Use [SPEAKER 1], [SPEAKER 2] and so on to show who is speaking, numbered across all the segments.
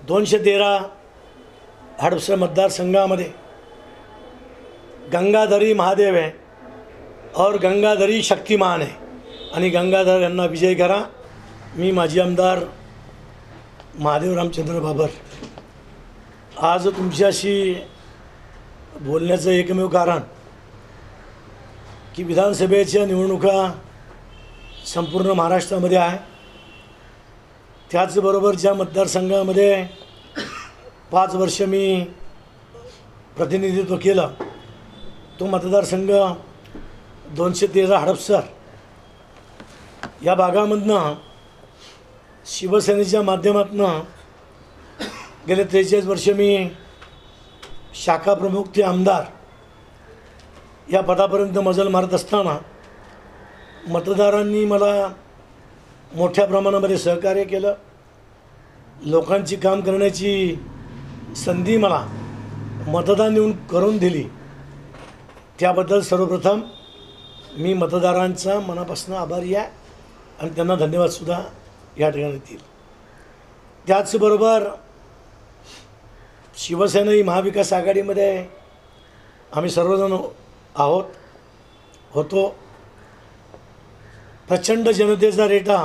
[SPEAKER 1] 213 हडपसर मतदारसंघामध्ये गंगाधरी महादेव आहे और गंगाधरी शक्तिमान आहे आणि गंगाधर यांना विजय करा। मी माजी आमदार महादेव रामचंद्र बाबर आज तुमच्याशी बोलण्याचं एकमेव कारण की विधानसभेच्या निवडणुका संपूर्ण महाराष्ट्रामध्ये आहे। त्याचबरोबर ज्या मतदारसंघामध्ये 5 वर्ष मी प्रतिनिधित्व केलं तो मतदारसंघ 213 हडपसर या भागामधनं शिवसेनेच्या माध्यमातून गेले 43 वर्ष मी शाखा प्रमुख ते आमदार या पदापर्यंत मजल मारत असताना मतदारांनी मला मोठ्या प्रमाणामध्ये सहकार्य केलं। लोकांची काम करण्याची संधी मला मतदान देऊन करून दिली। त्याबद्दल सर्वप्रथम मी मतदारांचा मनापासून आभारी आहे आणि त्यांना धन्यवादसुद्धा या ठिकाणी देईल। त्याचबरोबर शिवसेना ही महाविकास आघाडीमध्ये आम्ही सर्वजण होतो। प्रचंड जनतेचा रेटा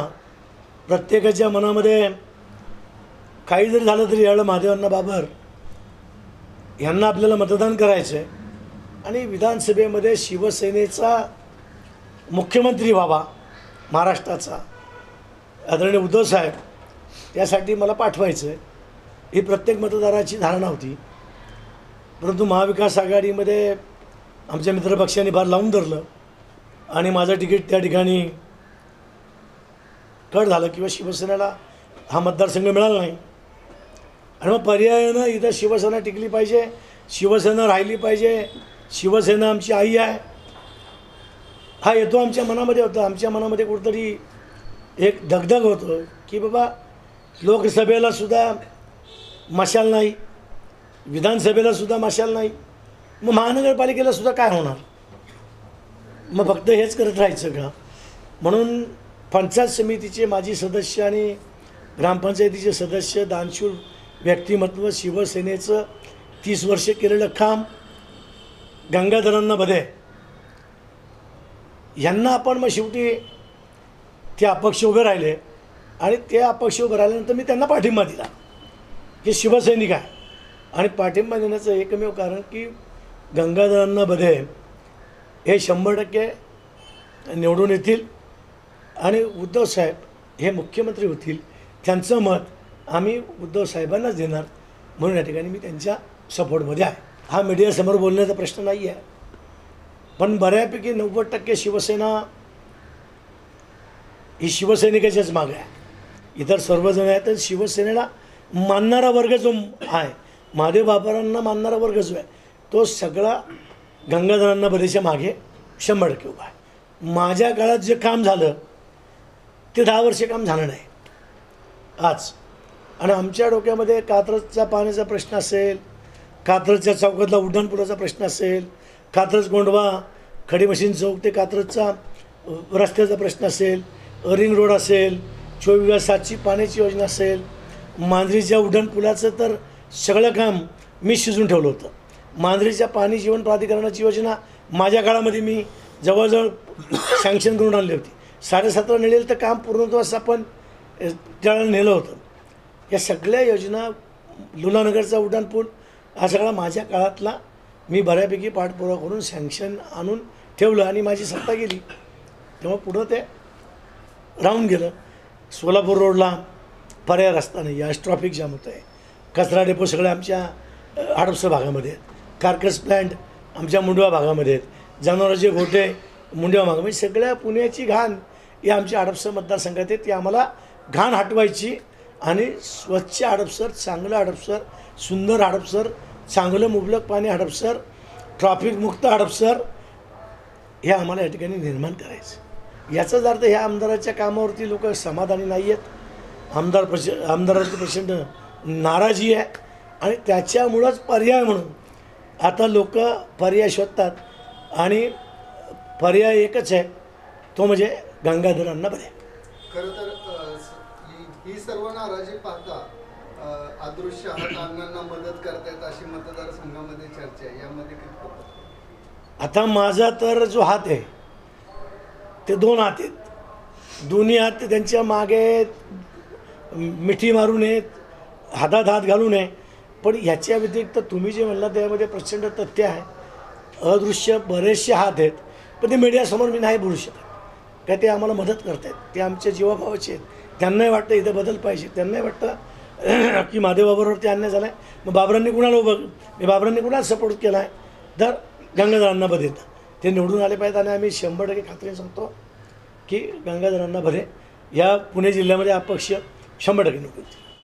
[SPEAKER 1] प्रत्येकाच्या मनामध्ये काही जरी झालं तरी यावेळेला महादेवांना बाबर यांना आपल्याला मतदान करायचं आहे आणि विधानसभेमध्ये शिवसेनेचा मुख्यमंत्री व्हावा महाराष्ट्राचा आदरणीय उद्धव साहेब त्यासाठी मला पाठवायचं आहे ही प्रत्येक मतदाराची धारणा होती। परंतु महाविकास आघाडीमध्ये आमच्या मित्रपक्षांनी फार लावून धरलं आणि माझं तिकीट त्या ठिकाणी कट झालं किंवा शिवसेनेला हा मतदारसंघ मिळाला नाही आणि मग पर्यायानं इथं शिवसेना टिकली पाहिजे, शिवसेना राहिली पाहिजे, शिवसेना आमची आई आहे हा येतो आमच्या मनामध्ये होता। आमच्या मनामध्ये कुठंतरी एक धगधग होतं की बाबा लोकसभेलासुद्धा मशाल नाही, विधानसभेलासुद्धा मशाल नाही, मग महानगरपालिकेलासुद्धा काय होणार, मग फक्त हेच करत राहायचं का। म्हणून पंचायत समितीचे माजी सदस्य आणि ग्रामपंचायतीचे सदस्य दानशूर व्यक्तिमत्व शिवसेनेचं 30 वर्ष केलेलं काम गंगाधरांना बधे यांना आपण मग शेवटी ते अपक्ष उभे राहिले आणि ते अपक्ष उभे राहिल्यानंतर मी त्यांना पाठिंबा दिला की शिवसैनिक आहे आणि पाठिंबा देण्याचं एकमेव कारण की गंगाधरांना बधे हे 100% निवडून येतील आणि उद्धव साहेब हे मुख्यमंत्री होतील त्यांचं मत आम्ही उद्धव साहेबांनाच देणार म्हणून या ठिकाणी मी त्यांच्या सपोर्टमध्ये आहे। हा मीडियासमोर बोलण्याचा प्रश्न नाही आहे पण बऱ्यापैकी 90% शिवसेना ही शिवसैनिकाच्याच मागे आहे। इतर सर्वजण आहेत तर शिवसेनेला मानणारा वर्ग जो आहे महादेव बाबरांना मानणारा वर्ग जो आहे तो सगळा गंगाधरांना बरेचशा मागे 100% उभा आहे। माझ्या काळात जे काम झालं ते 10 वर्षे काम झालं नाही आज आणि आमच्या डोक्यामध्ये कात्रजचा पाण्याचा प्रश्न असेल, कात्रजच्या चौकातला उड्डाणपुलाचा प्रश्न असेल, कात्रज गोंडवा खडी मशीन चौक ते कात्रजचा रस्त्याचा प्रश्न असेल, रिंग रोड असेल, 24/7ची पाण्याची योजना असेल, मांजरीच्या उड्डाणपुलाचं तर सगळं काम मी शिजून ठेवलं होतं। मांजरीच्या पाणी जीवन प्राधिकरणाची योजना माझ्या काळामध्ये मी जवळजवळ सँक्शन करून आणली होती। 17.5 नेलेलं तर काम पूर्णत्वास आपण त्यावेळेला नेलं होतं। या सगळ्या योजना लुलानगरचा उड्डाणपूल हा सगळा माझ्या काळातला मी बऱ्यापैकी पाठपुरावा करून सँक्शन आणून ठेवलं आणि माझी सत्ता गेली तेव्हा पुढं ते राहून गेलं। सोलापूर रोडला पर्याय रस्ता नाही, आज ट्रॉफिक जाम होतं आहे। कचरा डेपो सगळे आमच्या हडपसर भागामध्ये आहेत, कारकस प्लॅन्ट आमच्या मुंडवा भागामध्ये आहेत, जनावरांचे गोठे मुंडवा भागामध्ये, सगळ्या पुण्याची घाण ही आमच्या हडपसर मतदारसंघात आहे। ती आम्हाला घाण हटवायची आणि स्वच्छ हडपसर, चांगलं हडपसर, सुंदर हडपसर, चांगलं मुबलक पाणी हडपसर, ट्रॉफिकमुक्त हडपसर हे आम्हाला या ठिकाणी निर्माण करायचं। याचाच अर्थ ह्या आमदाराच्या कामावरती लोक समाधानी नाही आहेत। आमदाराची प्रचंड नाराजी आहे आणि त्याच्यामुळंच पर्याय म्हणून आता लोक पर्याय शोधतात आणि पर्याय एकच आहे तो म्हणजे गंगाधरांना बरे।
[SPEAKER 2] खरं तर ही सर्व नाराजी पाहता अदृश्य हात अण्णांना मदत करतायत अशी मतदारसंघामध्ये चर्चा आहे, यामध्ये किती पडतं?
[SPEAKER 1] आता माझा तर जो हात आहे ते 2 हात आहेत, दोन्ही हात त्यांच्या मागे मिठी मारू नयेत, हातात हात घालू नये. पण ह्याच्या व्यतिरिक्त तुम्ही जे म्हणला त्यामध्ये प्रचंड तथ्य आहे. अदृश्य बरेचसे हात आहेत, पण ते मीडियासमोर मी नाही बोलू शकत. काय ते आम्हाला मदत करतायत, ते आमच्या जीवाभावाचे आहेत. त्यांनाही वाटतं इथं बदल पाहिजे, त्यांनाही वाटतं की महादेवबाबरावरती अन्याय झाला आहे. मग बाबरांनी बाबरांनी कुणाला सपोर्ट केला आहे, तर गंगाधरांना भरे ते निवडून आले पाहिजेत. आणि आम्ही 100% खात्रीने सांगतो की गंगाधरांना भरे या पुणे जिल्ह्यामध्ये अपक्ष 100% निवडून.